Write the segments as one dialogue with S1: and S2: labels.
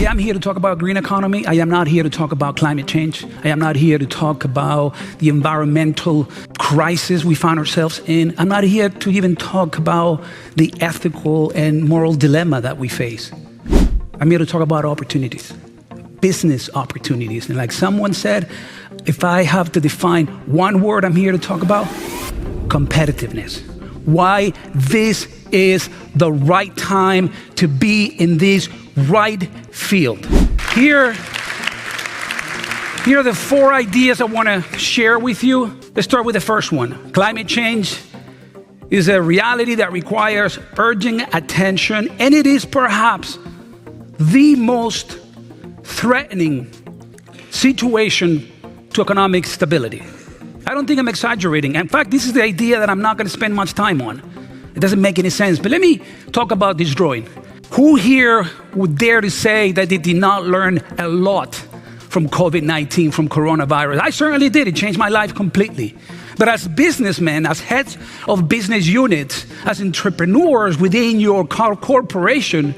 S1: am here to talk about green economy. I am not here to talk about climate change. I am not here to talk about the environmental crisis we find ourselves in. I'm not here to even talk about the ethical and moral dilemma that we face. I'm here to talk about opportunities, business opportunities. And like someone said, if I have to define one word I'm here to talk about, competitiveness. Why this is the right time to be in this right field. Here are the 4 ideas I want to share with you. Let's start with the first one. Climate change is a reality that requires urgent attention, and it is perhaps the most threatening situation to economic stability. I don't think I'm exaggerating. In fact, this is the idea that I'm not going to spend much time on. It doesn't make any sense. But let me talk about this drawing. Who here would dare to say that they did not learn a lot from COVID-19, from coronavirus? I certainly did. It changed my life completely. But as businessmen, as heads of business units, as entrepreneurs within your corporation,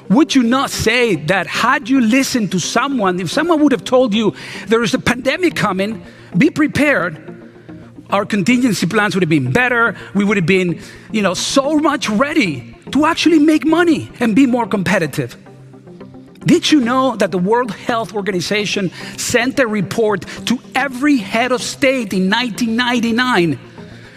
S1: would you not say that had you listened to someone, if someone would have told you there is a pandemic coming, be prepared, our contingency plans would have been better, we would have been, so much ready to actually make money and be more competitive. Did you know that the World Health Organization sent a report to every head of state in 1999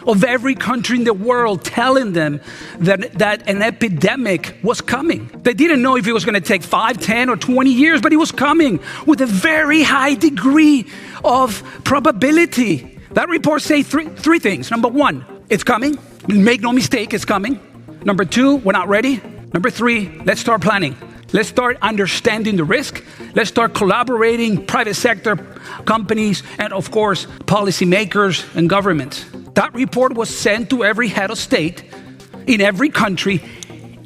S1: of every country in the world telling them that an epidemic was coming? They didn't know if it was going to take 5, 10, or 20 years, but it was coming with a very high degree of probability. That report says three things. Number 1, it's coming. Make no mistake, it's coming. Number 2, we're not ready. Number 3, let's start planning. Let's start understanding the risk. Let's start collaborating, private sector companies, and of course, policymakers and governments. That report was sent to every head of state in every country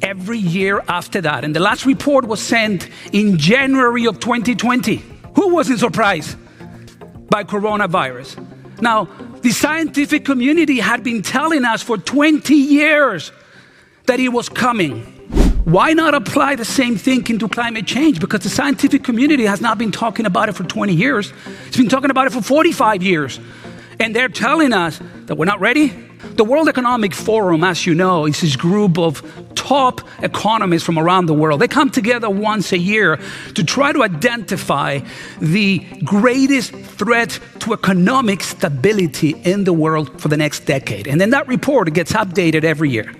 S1: every year after that. And the last report was sent in January of 2020. Who wasn't surprised by coronavirus? Now, the scientific community had been telling us for 20 years that it was coming. Why not apply the same thinking to climate change? Because the scientific community has not been talking about it for 20 years. It's been talking about it for 45 years. And they're telling us that we're not ready. The World Economic Forum, as you know, is this group of top economists from around the world. They come together once a year to try to identify the greatest threat to economic stability in the world for the next decade. And then that report gets updated every year.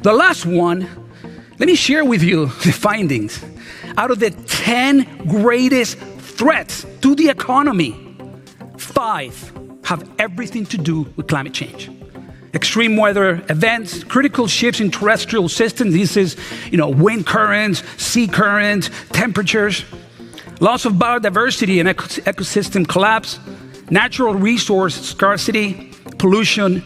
S1: The last one, let me share with you the findings. Out of the 10 greatest threats to the economy, 5 have everything to do with climate change. Extreme weather events, critical shifts in terrestrial systems. This is, wind currents, sea currents, temperatures, loss of biodiversity and ecosystem collapse, natural resource scarcity, pollution.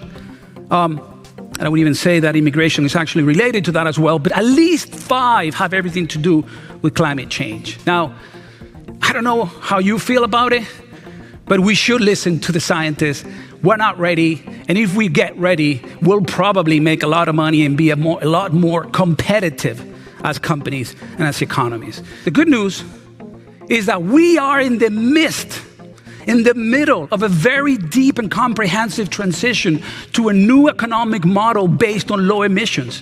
S1: I would even say that immigration is actually related to that as well, but at least 5 have everything to do with climate change. Now, I don't know how you feel about it, but we should listen to the scientists. We're not ready, and if we get ready, we'll probably make a lot of money and be a lot more competitive as companies and as economies. The good news is that we are in the middle of a very deep and comprehensive transition to a new economic model based on low emissions.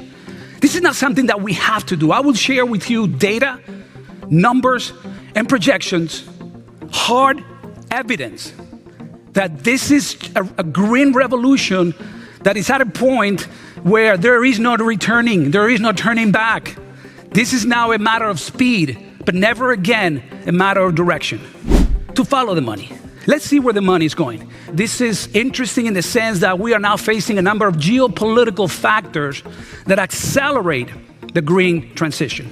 S1: This is not something that we have to do. I will share with you data, numbers, and projections, hard evidence that this is a green revolution that is at a point where there is no returning, there is no turning back. This is now a matter of speed, but never again a matter of direction. To follow the money. Let's see where the money is going. This is interesting in the sense that we are now facing a number of geopolitical factors that accelerate the green transition.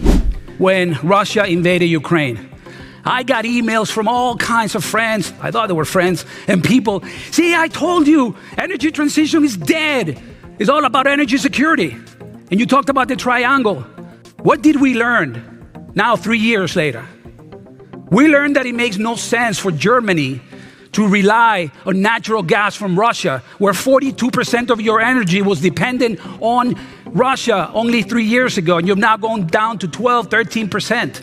S1: When Russia invaded Ukraine, I got emails from all kinds of friends, I thought they were friends, and people, see, I told you, energy transition is dead. It's all about energy security. And you talked about the triangle. What did we learn now 3 years later? We learned that it makes no sense for Germany to rely on natural gas from Russia, where 42% of your energy was dependent on Russia only 3 years ago, and you've now gone down to 12, 13%.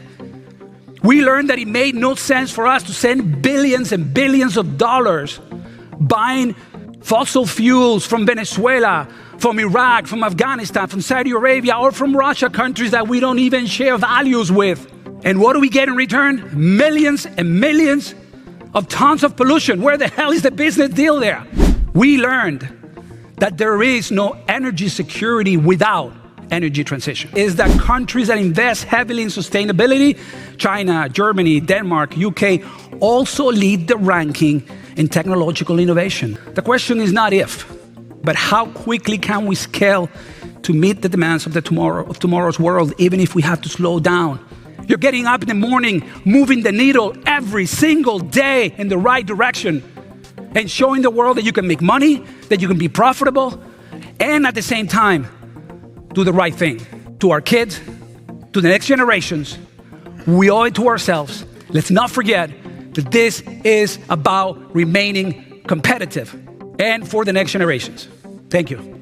S1: We learned that it made no sense for us to send billions and billions of dollars buying fossil fuels from Venezuela, from Iraq, from Afghanistan, from Saudi Arabia, or from Russia, countries that we don't even share values with. And what do we get in return? Millions and millions of tons of pollution. Where the hell is the business deal there? We learned that there is no energy security without energy transition. Is that countries that invest heavily in sustainability, China, Germany, Denmark, UK, also lead the ranking in technological innovation. The question is not if, but how quickly can we scale to meet the demands of tomorrow's world, even if we have to slow down. You're getting up in the morning, moving the needle every single day in the right direction, and showing the world that you can make money, that you can be profitable, and at the same time, do the right thing. To our kids, to the next generations, we owe it to ourselves. Let's not forget that this is about remaining competitive and for the next generations. Thank you.